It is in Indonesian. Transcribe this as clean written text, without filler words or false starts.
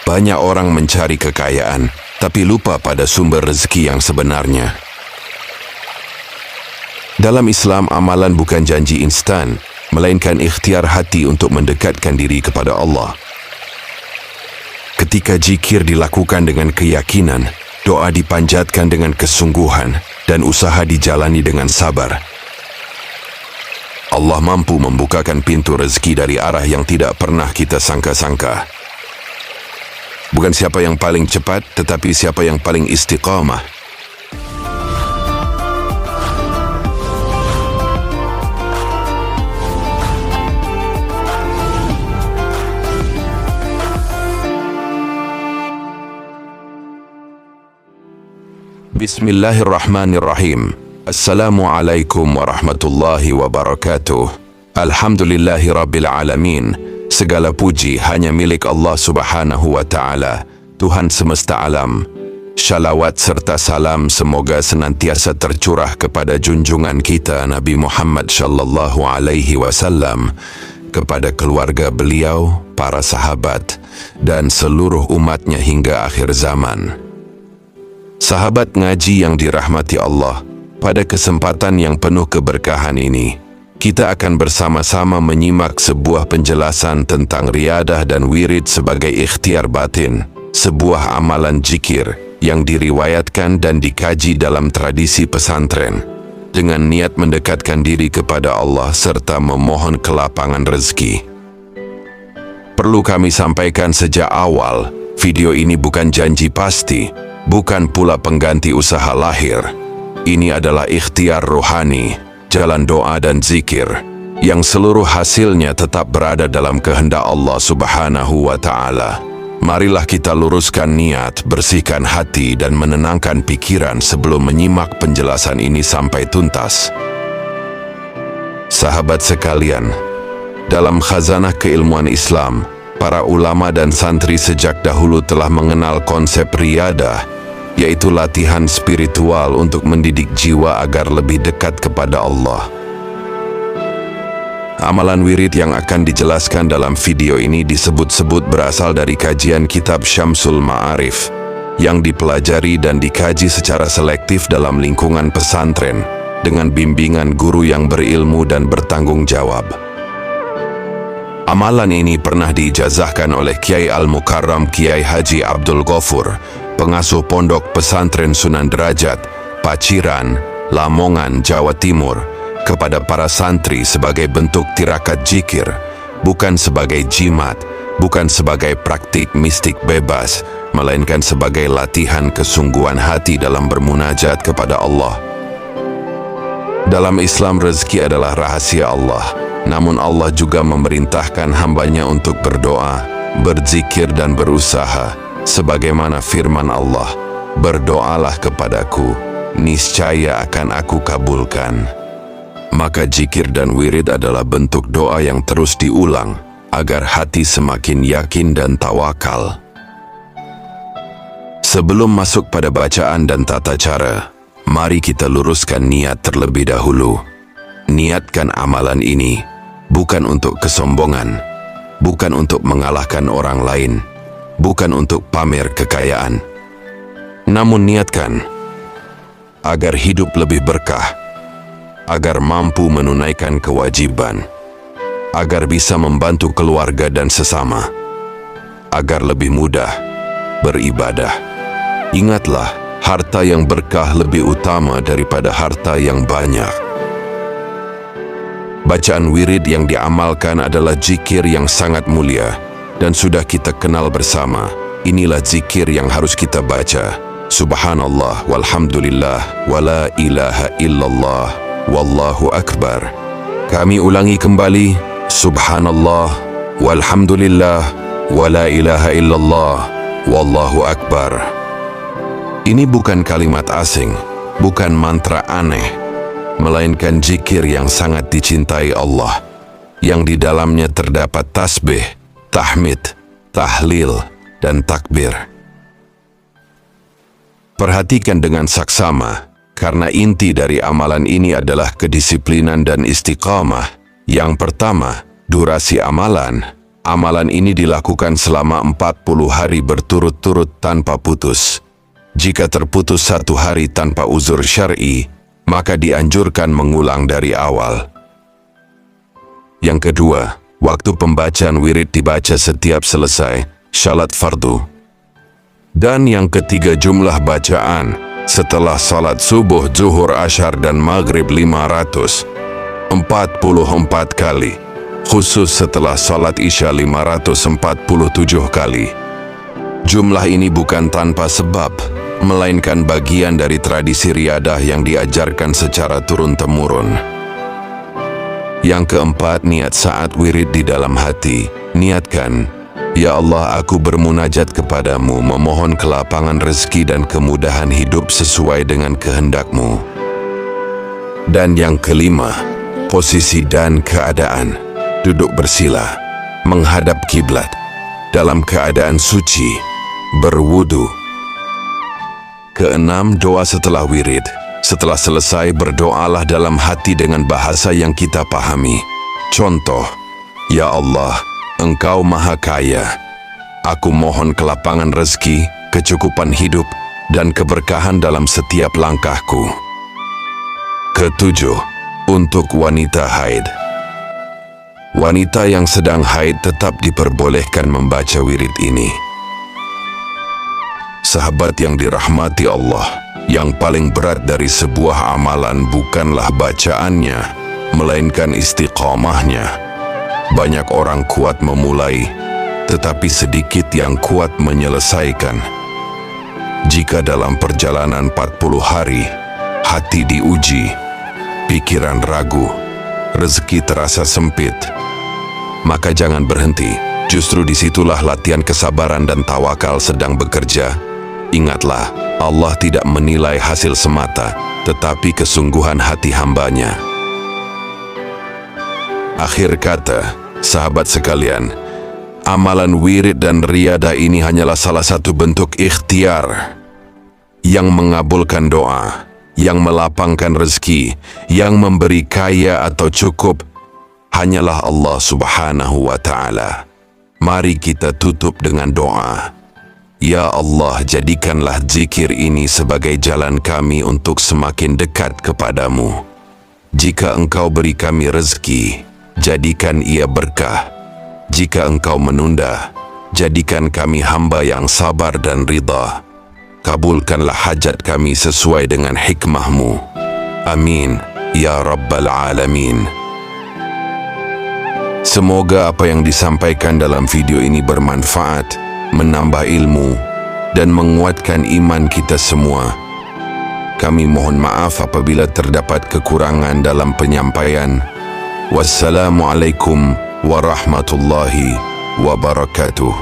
Banyak orang mencari kekayaan, tapi lupa pada sumber rezeki yang sebenarnya. Dalam Islam, amalan bukan janji instan, melainkan ikhtiar hati untuk mendekatkan diri kepada Allah. Ketika zikir dilakukan dengan keyakinan, doa dipanjatkan dengan kesungguhan, dan usaha dijalani dengan sabar, Allah mampu membukakan pintu rezeki dari arah yang tidak pernah kita sangka-sangka. Bukan siapa yang paling cepat, tetapi siapa yang paling istiqamah. Bismillahirrahmanirrahim. Assalamualaikum warahmatullahi wabarakatuh. Alhamdulillahi rabbil alamin. Segala puji hanya milik Allah subhanahu wa ta'ala, Tuhan semesta alam. Shalawat serta salam semoga senantiasa tercurah kepada junjungan kita Nabi Muhammad sallallahu alaihi wasallam, kepada keluarga beliau, para sahabat, dan seluruh umatnya hingga akhir zaman. Sahabat ngaji yang dirahmati Allah, pada kesempatan yang penuh keberkahan ini, kita akan bersama-sama menyimak sebuah penjelasan tentang riyadah dan wirid sebagai ikhtiar batin, sebuah amalan zikir yang diriwayatkan dan dikaji dalam tradisi pesantren, dengan niat mendekatkan diri kepada Allah serta memohon kelapangan rezeki. Perlu kami sampaikan sejak awal, video ini bukan janji pasti, bukan pula pengganti usaha lahir. Ini adalah ikhtiar rohani, jalan doa dan zikir, yang seluruh hasilnya tetap berada dalam kehendak Allah subhanahu wa ta'ala. Marilah kita luruskan niat, bersihkan hati dan menenangkan pikiran sebelum menyimak penjelasan ini sampai tuntas. Sahabat sekalian, dalam khazanah keilmuan Islam, para ulama dan santri sejak dahulu telah mengenal konsep riyadah, yaitu latihan spiritual untuk mendidik jiwa agar lebih dekat kepada Allah. Amalan wirid yang akan dijelaskan dalam video ini disebut-sebut berasal dari kajian kitab Syamsul Ma'arif, yang dipelajari dan dikaji secara selektif dalam lingkungan pesantren, dengan bimbingan guru yang berilmu dan bertanggung jawab. Amalan ini pernah diijazahkan oleh Kiai Al-Mukarram Kiai Haji Abdul Ghafur, pengasuh pondok pesantren Sunan Derajat, Paciran, Lamongan, Jawa Timur, kepada para santri sebagai bentuk tirakat zikir, bukan sebagai jimat, bukan sebagai praktik mistik bebas, melainkan sebagai latihan kesungguhan hati dalam bermunajat kepada Allah. Dalam Islam, rezeki adalah rahasia Allah, namun Allah juga memerintahkan hambanya untuk berdoa, berzikir dan berusaha, sebagaimana firman Allah, "Berdoalah kepadaku, niscaya akan aku kabulkan." Maka zikir dan wirid adalah bentuk doa yang terus diulang, agar hati semakin yakin dan tawakal. Sebelum masuk pada bacaan dan tata cara, mari kita luruskan niat terlebih dahulu. Niatkan amalan ini, bukan untuk kesombongan, bukan untuk mengalahkan orang lain, bukan untuk pamer kekayaan. Namun niatkan agar hidup lebih berkah, agar mampu menunaikan kewajiban, agar bisa membantu keluarga dan sesama, agar lebih mudah beribadah. Ingatlah, harta yang berkah lebih utama daripada harta yang banyak. Bacaan wirid yang diamalkan adalah zikir yang sangat mulia, dan sudah kita kenal bersama. Inilah zikir yang harus kita baca. Subhanallah walhamdulillah wala ilaha illallah wallahu akbar. Kami ulangi kembali. Subhanallah walhamdulillah wala ilaha illallah wallahu akbar. Ini bukan kalimat asing, bukan mantra aneh, melainkan zikir yang sangat dicintai Allah, yang di dalamnya terdapat tasbih, tahmid, tahlil, dan takbir. Perhatikan dengan saksama, karena inti dari amalan ini adalah kedisiplinan dan istiqamah. Yang pertama, durasi amalan. Amalan ini dilakukan selama 40 hari berturut-turut tanpa putus. Jika terputus 1 hari tanpa uzur syar'i, maka dianjurkan mengulang dari awal. Yang kedua, waktu pembacaan wirid dibaca setiap selesai salat fardu. Dan yang ketiga, jumlah bacaan setelah salat subuh, zuhur, asyar, dan maghrib 544 kali. Khusus setelah salat isya 547 kali. Jumlah ini bukan tanpa sebab, melainkan bagian dari tradisi riyadah yang diajarkan secara turun-temurun. Yang keempat, niat saat wirid di dalam hati. Niatkan, ya Allah, aku bermunajat kepadamu, memohon kelapangan rezeki dan kemudahan hidup sesuai dengan kehendak-Mu. Dan yang kelima, posisi dan keadaan. Duduk bersila, menghadap kiblat, dalam keadaan suci, berwudu. Keenam, doa setelah wirid. Setelah selesai, berdoalah dalam hati dengan bahasa yang kita pahami. Contoh, ya Allah, Engkau Maha Kaya. Aku mohon kelapangan rezeki, kecukupan hidup, dan keberkahan dalam setiap langkahku. Ketujuh, untuk wanita haid. Wanita yang sedang haid tetap diperbolehkan membaca wirid ini. Sahabat yang dirahmati Allah, yang paling berat dari sebuah amalan bukanlah bacaannya, melainkan istiqamahnya. Banyak orang kuat memulai, tetapi sedikit yang kuat menyelesaikan. Jika dalam perjalanan 40 hari, hati diuji, pikiran ragu, rezeki terasa sempit, maka jangan berhenti. Justru disitulah latihan kesabaran dan tawakal sedang bekerja. Ingatlah, Allah tidak menilai hasil semata, tetapi kesungguhan hati hambanya. Akhir kata, sahabat sekalian, amalan wirid dan riyadah ini hanyalah salah satu bentuk ikhtiar yang mengabulkan doa, yang melapangkan rezeki, yang memberi kaya atau cukup, hanyalah Allah Subhanahu wa Ta'ala. Mari kita tutup dengan doa. Ya Allah, jadikanlah zikir ini sebagai jalan kami untuk semakin dekat kepadamu. Jika Engkau beri kami rezeki, jadikan ia berkah. Jika Engkau menunda, jadikan kami hamba yang sabar dan ridha. Kabulkanlah hajat kami sesuai dengan hikmah-Mu. Amin, ya Rabbal Alamin. Semoga apa yang disampaikan dalam video ini bermanfaat, menambah ilmu, dan menguatkan iman kita semua. Kami mohon maaf apabila terdapat kekurangan dalam penyampaian. Wassalamualaikum warahmatullahi wabarakatuh.